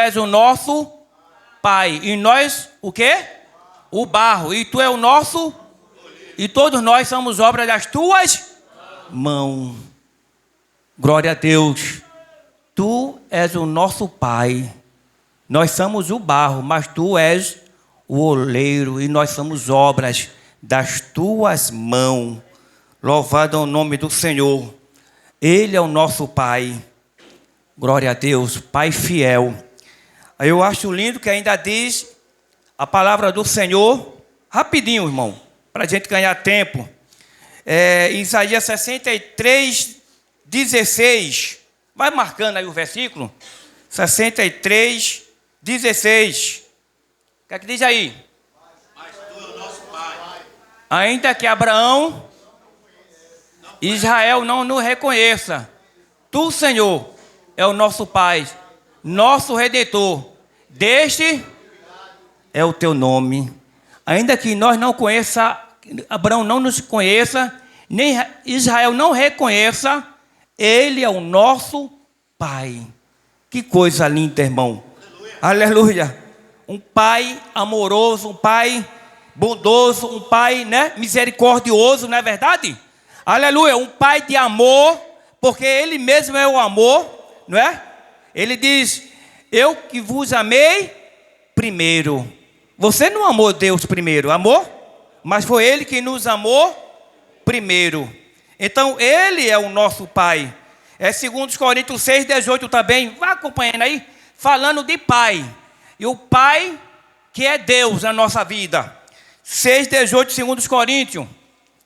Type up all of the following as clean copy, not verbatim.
és o nosso Pai. E nós, o quê? O barro. E tu é o nosso... E todos nós somos obra das tuas mãos. Glória a Deus. Tu és o nosso Pai. Nós somos o barro, mas tu és o oleiro. E nós somos obras das tuas mãos. Louvado é o nome do Senhor. Ele é o nosso Pai. Glória a Deus, Pai fiel. Eu acho lindo que ainda diz a palavra do Senhor. Rapidinho, irmão, para a gente ganhar tempo. Isaías 63, 16. Vai marcando aí o versículo. 63, 16. O que é que diz aí? Mas tu é o nosso Pai. Ainda que Abraão, Israel não nos reconheça, tu, Senhor, é o nosso Pai, nosso Redentor. Deste é o teu nome. Ainda que nós não conheça, Abraão não nos conheça, nem Israel não reconheça, ele é o nosso Pai. Que coisa linda, irmão. Aleluia. Aleluia. Um Pai amoroso, um Pai bondoso, um Pai, né, misericordioso, não é verdade? Aleluia. Um Pai de amor, porque Ele mesmo é o amor, não é? Ele diz, eu que vos amei primeiro. Você não amou Deus primeiro, amor? Mas foi Ele que nos amou primeiro. Então, Ele é o nosso Pai. É 2 Coríntios 6, 18 também. Vá acompanhando aí. Falando de Pai. E o Pai que é Deus na nossa vida. 6, 18, 2 Coríntios.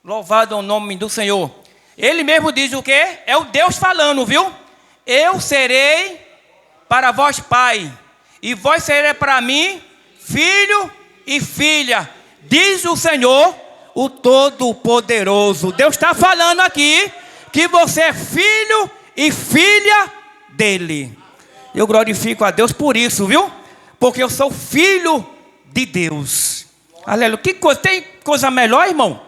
Louvado é o nome do Senhor. Ele mesmo diz o quê? É o Deus falando, viu? Eu serei para vós Pai. E vós serei para mim filho e filha. Diz o Senhor, o Todo-Poderoso. Deus está falando aqui que você é filho e filha dele. Eu glorifico a Deus por isso, viu? Porque eu sou filho de Deus. Aleluia. Que coisa, tem coisa melhor, irmão?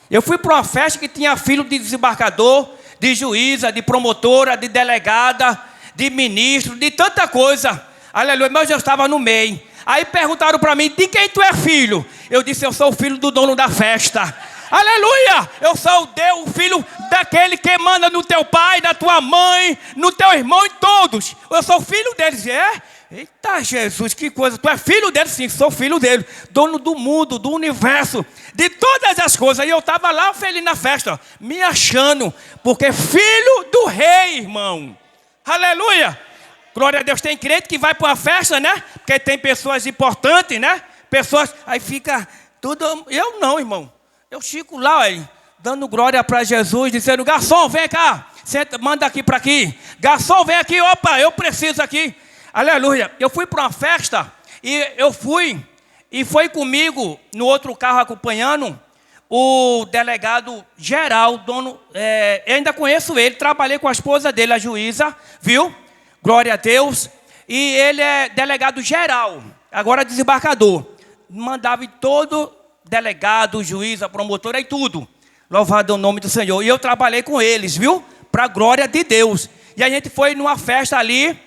Eu fui para uma festa que tinha filho de desembargador, de juíza, de promotora, de delegada, de ministro, de tanta coisa. Aleluia, mas eu estava no meio. Aí perguntaram para mim, de quem tu é filho? Eu disse, eu sou o filho do dono da festa. Aleluia, eu sou o filho daquele que manda no teu pai, na tua mãe, no teu irmão e todos. Eu sou filho deles, é? Eita Jesus, que coisa, tu é filho dele? Sim, sou filho dele, dono do mundo, do universo, de todas as coisas. E eu estava lá feliz na festa, me achando, porque filho do rei, irmão. Aleluia, glória a Deus. Tem crente que vai para uma festa, né? Porque tem pessoas importantes, né? Pessoas, aí fica tudo, eu não, irmão. Eu fico lá, aí, dando glória para Jesus, dizendo, garçom, vem cá, senta, manda aqui para aqui. Garçom, vem aqui, opa, eu preciso aqui. Aleluia. Eu fui para uma festa e foi comigo no outro carro acompanhando o delegado geral, dono, eu ainda conheço ele, trabalhei com a esposa dele, a juíza, viu? Glória a Deus. E ele é delegado geral, agora desembargador. Mandava em todo delegado, juíza, promotora e tudo. Louvado é o nome do Senhor. E eu trabalhei com eles, viu? Para a glória de Deus. E a gente foi numa festa ali,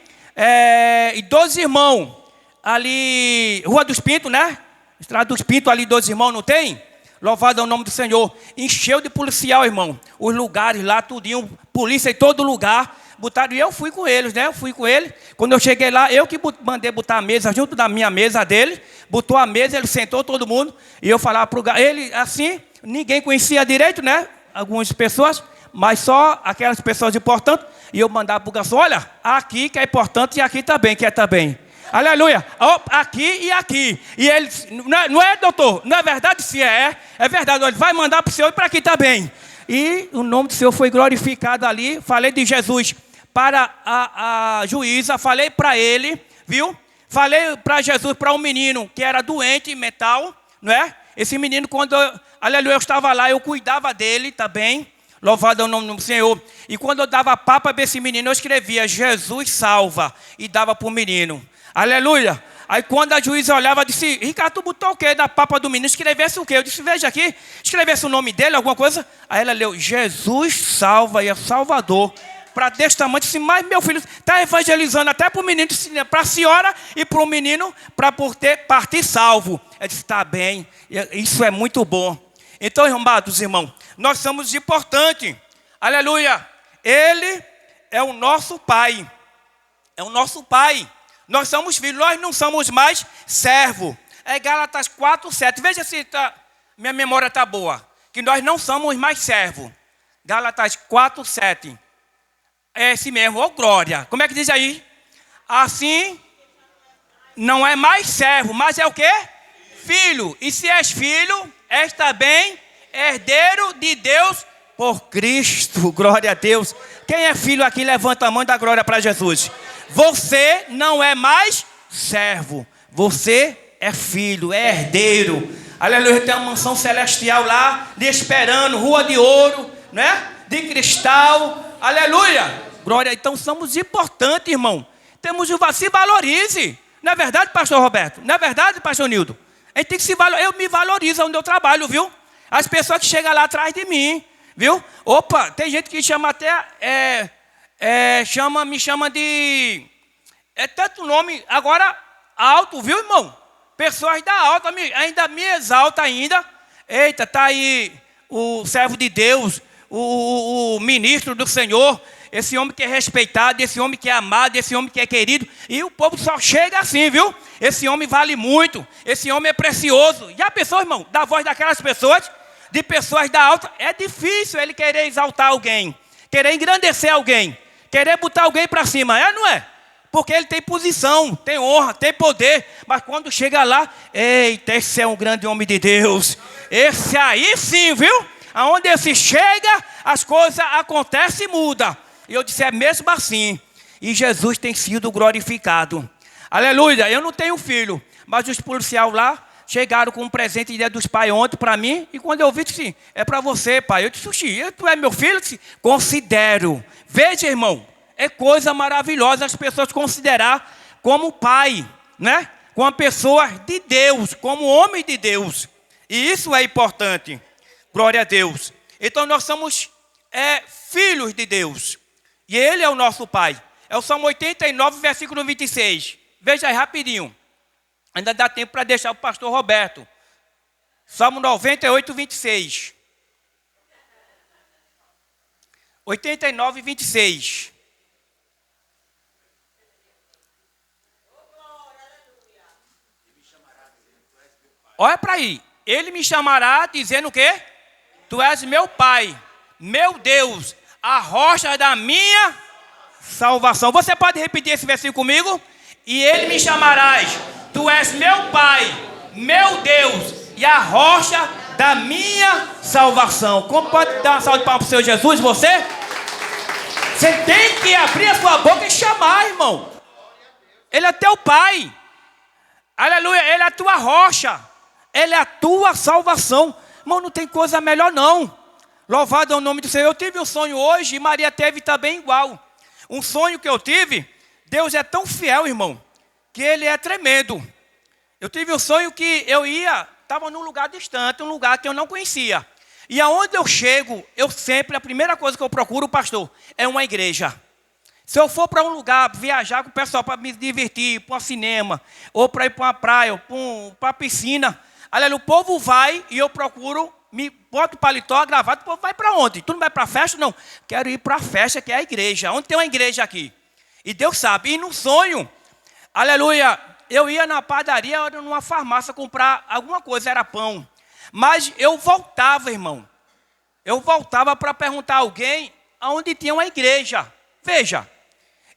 e 12 irmãos, ali, Rua dos Pintos, né? Estrada dos Pintos, ali 12 irmãos, não tem? Louvado é o nome do Senhor. Encheu de policial, irmão. Os lugares lá, tudinho, polícia em todo lugar. Botaram, e eu fui com eles, né? Eu fui com ele. Quando eu cheguei lá, eu que mandei botar a mesa junto da minha mesa dele. Botou a mesa, ele sentou todo mundo. E eu falava pro ele, assim, ninguém conhecia direito, né? Algumas pessoas, mas só aquelas pessoas importantes. E eu mandava pro garçom, olha, aqui que é importante e aqui também, que é também. Aleluia. Aqui e aqui. E ele, não é, doutor? Não é verdade? Sim, é verdade. Ele vai mandar para o Senhor e para aqui também. E o nome do Senhor foi glorificado ali. Falei de Jesus para a juíza. Falei para ele, viu? Falei para Jesus, para um menino que era doente mental, não é? Esse menino, quando, aleluia, eu estava lá, eu cuidava dele também. Louvado é o nome do Senhor. E quando eu dava papa para esse menino, eu escrevia, Jesus salva. E dava para o menino. Aleluia. Aí quando a juíza olhava, disse, Ricardo, tu botou o quê na papa do menino? Escrevesse o quê? Eu disse, veja aqui, escrevesse o nome dele, alguma coisa. Aí ela leu, Jesus salva e é Salvador. para desse tamanho, disse, mas meu filho está evangelizando até para o menino, para a senhora e para o menino, para partir salvo. Ele disse, está bem, isso é muito bom. Então, amados irmãos, nós somos importantes. Aleluia. Ele é o nosso Pai. É o nosso Pai. Nós somos filhos, nós não somos mais servo. É Gálatas 4:7. Veja se minha memória está boa. Que nós não somos mais servo. Gálatas 4:7. É esse mesmo, ô glória. Como é que diz aí? Assim, não é mais servo, mas é o quê? Filho. E se és filho, és também herdeiro de Deus por Cristo. Glória a Deus. Quem é filho aqui, levanta a mão e dá glória para Jesus. Você não é mais servo. Você é filho, é herdeiro. Aleluia, tem uma mansão celestial lá, lhe esperando, rua de ouro, né? De cristal. Aleluia. Glória, então somos importantes, irmão. Temos o se valorize. Não é verdade, pastor Roberto? Não é verdade, pastor Nildo? A gente tem que se valorizar. Eu me valorizo onde eu trabalho, viu? As pessoas que chegam lá atrás de mim, viu? Opa, tem gente que chama até, me chama de... É tanto nome, agora alto, viu, irmão? Pessoas da alta ainda me exalta ainda. Eita, tá aí o servo de Deus, o ministro do Senhor, esse homem que é respeitado, esse homem que é amado, esse homem que é querido. E o povo só chega assim, viu? Esse homem vale muito, esse homem é precioso. E a pessoa, irmão, da voz daquelas pessoas, de pessoas da alta, é difícil ele querer exaltar alguém, querer engrandecer alguém, querer botar alguém para cima, não é? Porque ele tem posição, tem honra, tem poder. Mas quando chega lá, eita, esse é um grande homem de Deus. Esse aí sim, viu? Aonde esse chega, as coisas acontecem e mudam. E eu disse, é mesmo assim. E Jesus tem sido glorificado. Aleluia, eu não tenho filho. Mas os policiais lá chegaram com um presente de Dia dos Pais ontem para mim. E quando eu vi, disse, é para você, pai. Eu disse, Xuxi, tu é meu filho? Eu disse, considero. Veja, irmão. É coisa maravilhosa as pessoas considerar como pai, né? Como pessoa de Deus, como homem de Deus. E isso é importante. Glória a Deus. Então nós somos filhos de Deus. E Ele é o nosso Pai. É o Salmo 89, versículo 26. Veja aí rapidinho. Ainda dá tempo para deixar o pastor Roberto. Salmo 98, 26. 89, 26. Olha para aí. Ele me chamará dizendo o quê? Tu és meu Pai, meu Deus, a rocha da minha salvação. Você pode repetir esse versículo comigo? E ele me chamarás, tu és meu Pai, meu Deus, e a rocha da minha salvação. Como pode dar uma salva de palmas para o Senhor Jesus, você? Você tem que abrir a sua boca e chamar, irmão. Ele é teu Pai. Aleluia, Ele é a tua rocha. Ele é a tua salvação. Irmão, não tem coisa melhor não. Louvado é o nome do Senhor. Eu tive um sonho hoje e Maria teve também igual. Um sonho que eu tive, Deus é tão fiel, irmão, que Ele é tremendo. Eu tive um sonho que eu estava num lugar distante, um lugar que eu não conhecia. E aonde eu chego, a primeira coisa que eu procuro, pastor, é uma igreja. Se eu for para um lugar, viajar com o pessoal para me divertir, para um cinema, ou para ir para uma praia, ou para a piscina, aleluia, o povo vai e eu procuro, me boto o paletó, a gravata, o povo vai para onde? Tu não vai para a festa? Não. Quero ir para a festa, que é a igreja. Onde tem uma igreja aqui? E Deus sabe. E no sonho, aleluia, eu ia na padaria, ou numa farmácia comprar alguma coisa, era pão. Mas eu voltava, irmão. Eu voltava para perguntar a alguém aonde tinha uma igreja. Veja.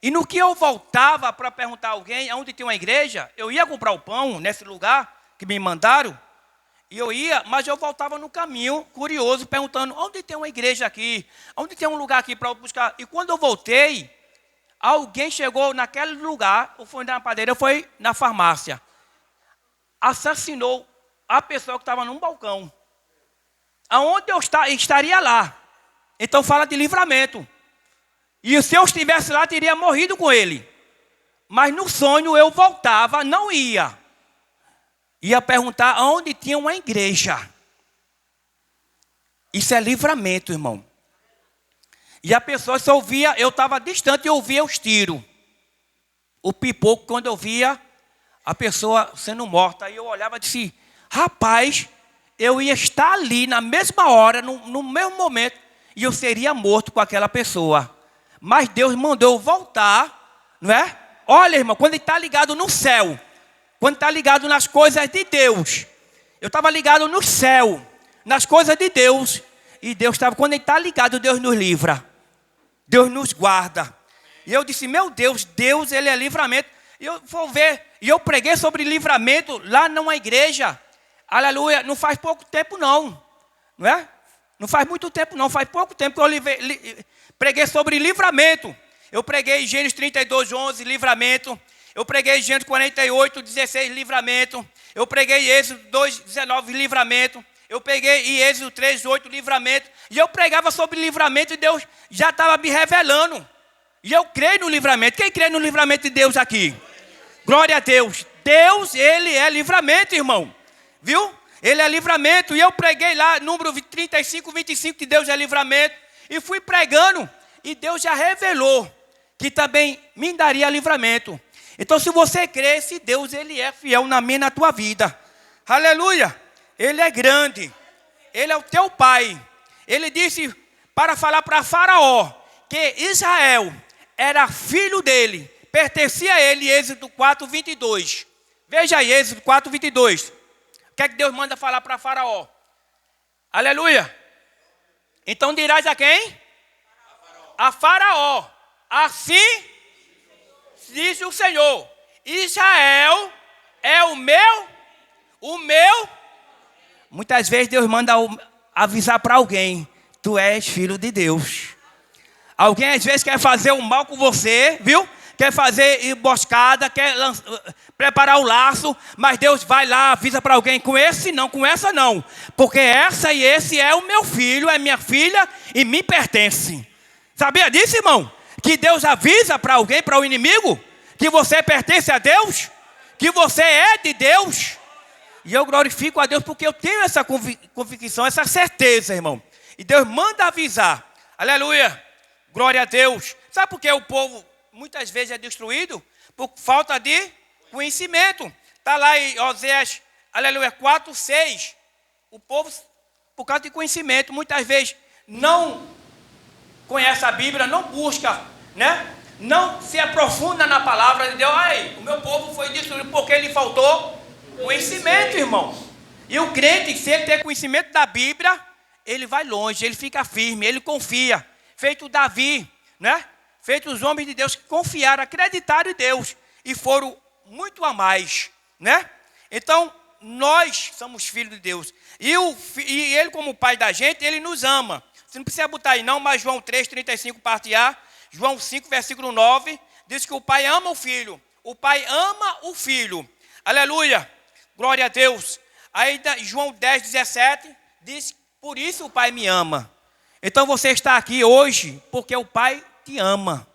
E no que eu voltava para perguntar a alguém aonde tinha uma igreja, eu ia comprar o pão nesse lugar que me mandaram. E eu ia, mas eu voltava no caminho, curioso, perguntando, onde tem uma igreja aqui? Onde tem um lugar aqui para eu buscar? E quando eu voltei, alguém chegou naquele lugar, ou foi na padaria, ou foi na farmácia. Assassinou a pessoa que estava num balcão. Aonde eu estaria lá. Então fala de livramento. E se eu estivesse lá, teria morrido com ele. Mas no sonho eu voltava, não ia. Ia perguntar aonde tinha uma igreja. Isso é livramento, irmão. E a pessoa só ouvia, eu estava distante e ouvia os tiros. O pipoco, quando eu via a pessoa sendo morta. Aí eu olhava e disse, rapaz, eu ia estar ali na mesma hora, no mesmo momento, e eu seria morto com aquela pessoa. Mas Deus mandou eu voltar, não é? Olha, irmão, quando ele está ligado no céu, quando está ligado nas coisas de Deus, eu estava ligado no céu, nas coisas de Deus, e Deus estava, quando ele está ligado, Deus nos livra, Deus nos guarda. E eu disse, meu Deus, Deus, ele é livramento. E eu vou ver, e eu preguei sobre livramento lá numa igreja, aleluia, não faz pouco tempo não é? Não faz muito tempo não, faz pouco tempo que eu preguei sobre livramento. Eu preguei Gênesis 32, 11, livramento. Eu preguei Gênesis 48, 16, livramento. Eu preguei Êxodo 2, 19, livramento. Eu peguei Êxodo 3, 8, livramento. E eu pregava sobre livramento e Deus já estava me revelando. E eu creio no livramento. Quem crê no livramento de Deus aqui? Glória a Deus. Deus, ele é livramento, irmão. Viu? Ele é livramento. E eu preguei lá, número 35, 25, que Deus é livramento. E fui pregando. E Deus já revelou que também me daria livramento. Então, se você crê, esse Deus, ele é fiel na minha e na tua vida. Aleluia. Ele é grande. Ele é o teu pai. Ele disse para falar para Faraó que Israel era filho dele, pertencia a ele, Êxodo 4, 22. Veja aí, Êxodo 4, 22. O que é que Deus manda falar para Faraó? Aleluia. Então dirás a quem? A Faraó. Assim diz o Senhor, Israel é o meu. Muitas vezes Deus manda avisar para alguém, tu és filho de Deus. Alguém às vezes quer fazer o mal com você, viu? Quer fazer emboscada, quer preparar o laço, mas Deus vai lá, avisa para alguém, com esse não, com essa não. Porque essa e esse é o meu filho, é minha filha e me pertence. Sabia disso, irmão? Que Deus avisa para alguém, para o inimigo, que você pertence a Deus, que você é de Deus. E eu glorifico a Deus porque eu tenho essa convicção, essa certeza, irmão. E Deus manda avisar. Aleluia. Glória a Deus. Sabe por que o povo muitas vezes é destruído? Por falta de conhecimento. Está lá em Oséias, aleluia, 4, 6. O povo, por causa de conhecimento, muitas vezes não conhece a Bíblia, não busca, né? Não se aprofunda na palavra de Deus. Ai, o meu povo foi destruído porque lhe faltou conhecimento, irmão. E o crente, se ele tem conhecimento da Bíblia, ele vai longe, ele fica firme, ele confia. Feito Davi, né? Feito os homens de Deus que confiaram, acreditaram em Deus e foram muito a mais, né? Então, nós somos filhos de Deus. E ele, como pai da gente, ele nos ama. Você não precisa botar aí não, mas João 3, 35, parte A, João 5, versículo 9, diz que o pai ama o filho. O pai ama o filho. Aleluia. Glória a Deus. Aí João 10, 17, diz, por isso o pai me ama. Então você está aqui hoje porque o pai te ama.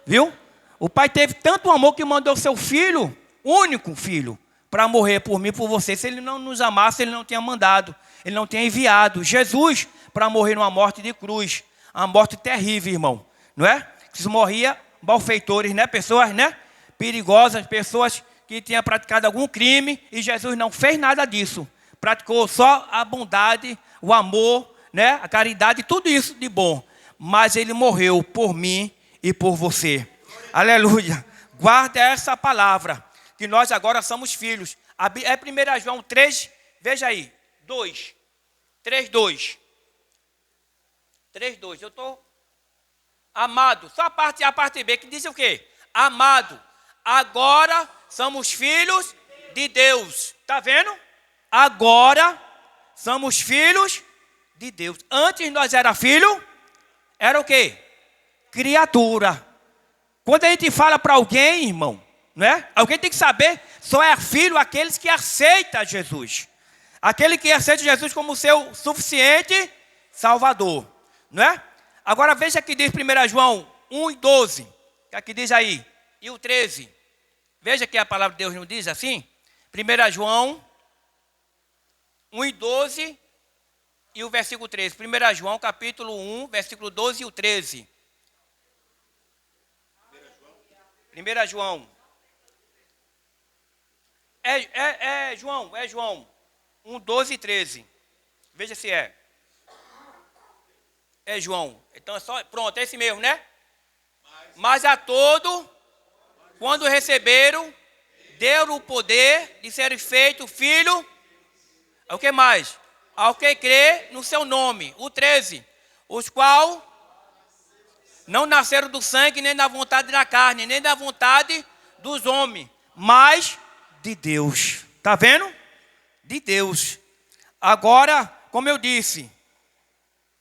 Viu? O pai teve tanto amor que mandou seu filho, único filho, para morrer por mim e por você. Se ele não nos amasse, ele não tinha mandado. Ele não tinha enviado Jesus para morrer numa morte de cruz. Uma morte terrível, irmão. Não é? Que morria malfeitores, né? Pessoas, né? Perigosas, pessoas que tinham praticado algum crime. E Jesus não fez nada disso. Praticou só a bondade, o amor, né? A caridade, tudo isso de bom. Mas ele morreu por mim e por você. Aleluia. Guarda essa palavra, que nós agora somos filhos. É 1 João 3, veja aí, 2. 3, 2. 3, 2. Eu estou amado. Só a parte B, que diz o quê? Amado. Agora somos filhos de Deus. Está vendo? Agora somos filhos de Deus. Antes nós era filho, era o quê? Criatura. Quando a gente fala para alguém, irmão, né? Alguém tem que saber, só é filho aqueles que aceitam Jesus. Aquele que aceita Jesus como seu suficiente Salvador, não é? Agora veja que diz 1 João 1 e 12, que aqui diz aí, e o 13. Veja que a palavra de Deus não diz assim. 1 João 1 e 12 e o versículo 13. 1 João, capítulo 1, versículo 12 e o 13. 1 João. João. 1, 12 e 13. Veja se é. É João. Então é só. Pronto, é esse mesmo, né? Mas a todo, quando receberam, deu o poder de ser feito filho. O que mais? Ao que crê no seu nome. O 13. Os qual não nasceram do sangue, nem da vontade da carne, nem da vontade dos homens, mas de Deus. Está vendo? De Deus. Agora, como eu disse,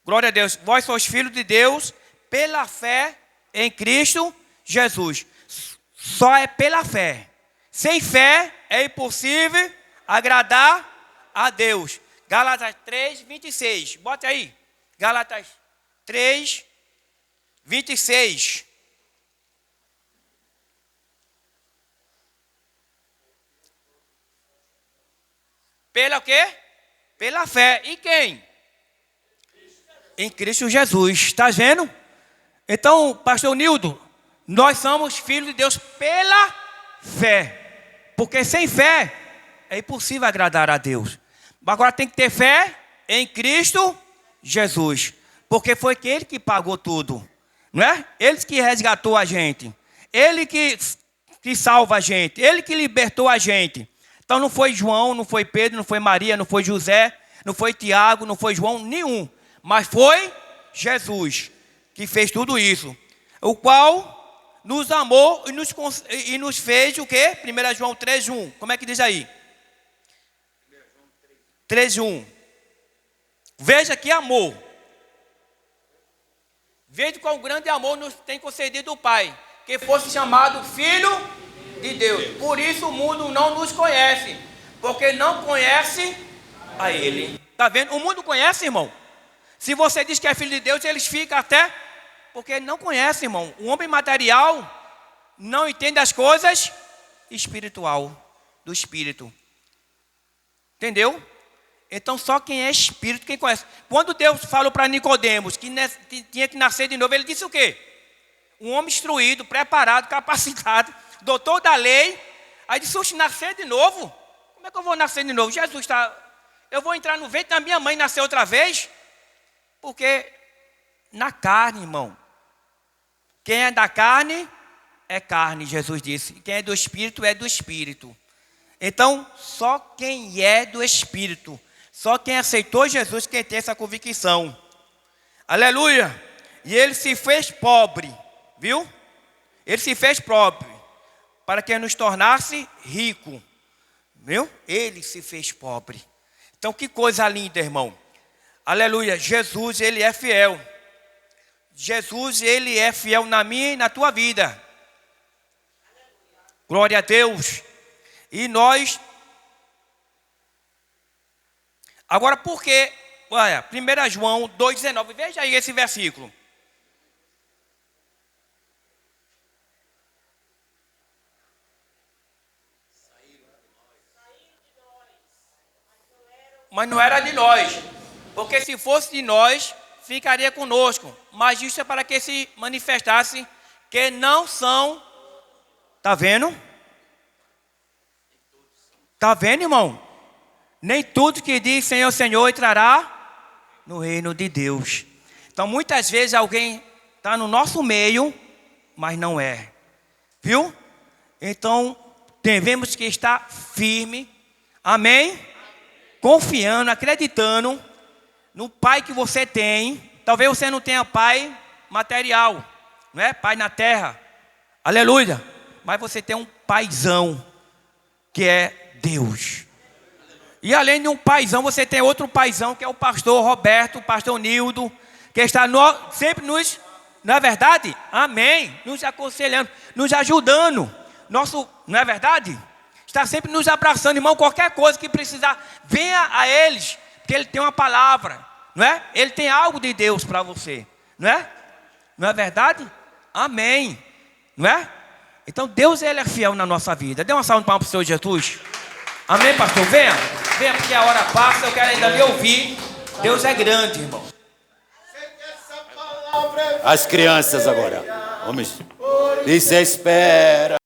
glória a Deus, vós sois filhos de Deus pela fé em Cristo Jesus. Só é pela fé. Sem fé é impossível agradar a Deus. Gálatas 3, 26. Bota aí. Gálatas 3, 26. Pela quê? Pela fé. E quem? Em Cristo Jesus. Está vendo? Então, pastor Nildo, nós somos filhos de Deus pela fé. Porque sem fé é impossível agradar a Deus. Agora tem que ter fé em Cristo Jesus. Porque foi Ele que pagou tudo. Não é? Ele que resgatou a gente. Ele que salva a gente. Ele que libertou a gente. Então não foi João, não foi Pedro, não foi Maria, não foi José, não foi Tiago, não foi João, nenhum. Mas foi Jesus que fez tudo isso. O qual nos amou e nos fez o quê? 1 João 3:1. Como é que diz aí? 3:1. Veja que amor. Veja qual grande amor nos tem concedido o Pai, que fosse chamado Filho de Deus. Por isso o mundo não nos conhece, porque não conhece a Ele. Está vendo? O mundo conhece, irmão. Se você diz que é filho de Deus, eles ficam até... Porque não conhece, irmão. O homem material não entende as coisas espiritual, do Espírito. Entendeu? Então só quem é Espírito, quem conhece. Quando Deus falou para Nicodemos que tinha que nascer de novo, ele disse o quê? Um homem instruído, preparado, capacitado, doutor da lei. Aí disse, oxe, nascer de novo? Como é que eu vou nascer de novo? Jesus está... Eu vou entrar no ventre da minha mãe e nascer outra vez? Porque na carne, irmão. Quem é da carne, é carne, Jesus disse. Quem é do Espírito, é do Espírito. Então, só quem é do Espírito, só quem aceitou Jesus, quem tem essa convicção. Aleluia! E ele se fez pobre, viu? Ele se fez pobre, para que nos tornasse rico. Viu? Ele se fez pobre. Então, que coisa linda, irmão. Aleluia! Jesus, ele é fiel. Jesus, ele é fiel na minha e na tua vida. Glória a Deus. E nós... Agora, por que... Olha, 1 João 2,19. Veja aí esse versículo. Mas não era de nós. Porque se fosse de nós, ficaria conosco. Mas isso é para que se manifestasse que não são... Está vendo? Está vendo, irmão? Nem tudo que diz Senhor, Senhor entrará no reino de Deus. Então, muitas vezes alguém está no nosso meio, mas não é. Viu? Então, devemos que estar firme. Amém? Confiando, acreditando no Pai que você tem. Talvez você não tenha pai material, não é? Pai na terra. Aleluia. Mas você tem um paizão, que é Deus. E além de um paizão, você tem outro paizão, que é o pastor Roberto, o pastor Nildo, que está sempre nos, não é verdade? Amém. Nos aconselhando, nos ajudando. Não é verdade? Está sempre nos abraçando, irmão. Qualquer coisa que precisar, venha a eles, porque ele tem uma palavra, não é? Ele tem algo de Deus para você, não é? Não é verdade? Amém. Não é? Então Deus, ele é fiel na nossa vida. Dê uma salva de palmas para o Senhor Jesus. Amém, pastor? Venha, porque a hora passa, eu quero ainda lhe ouvir. Deus é grande, irmão. As crianças agora. Vamos. Desespera.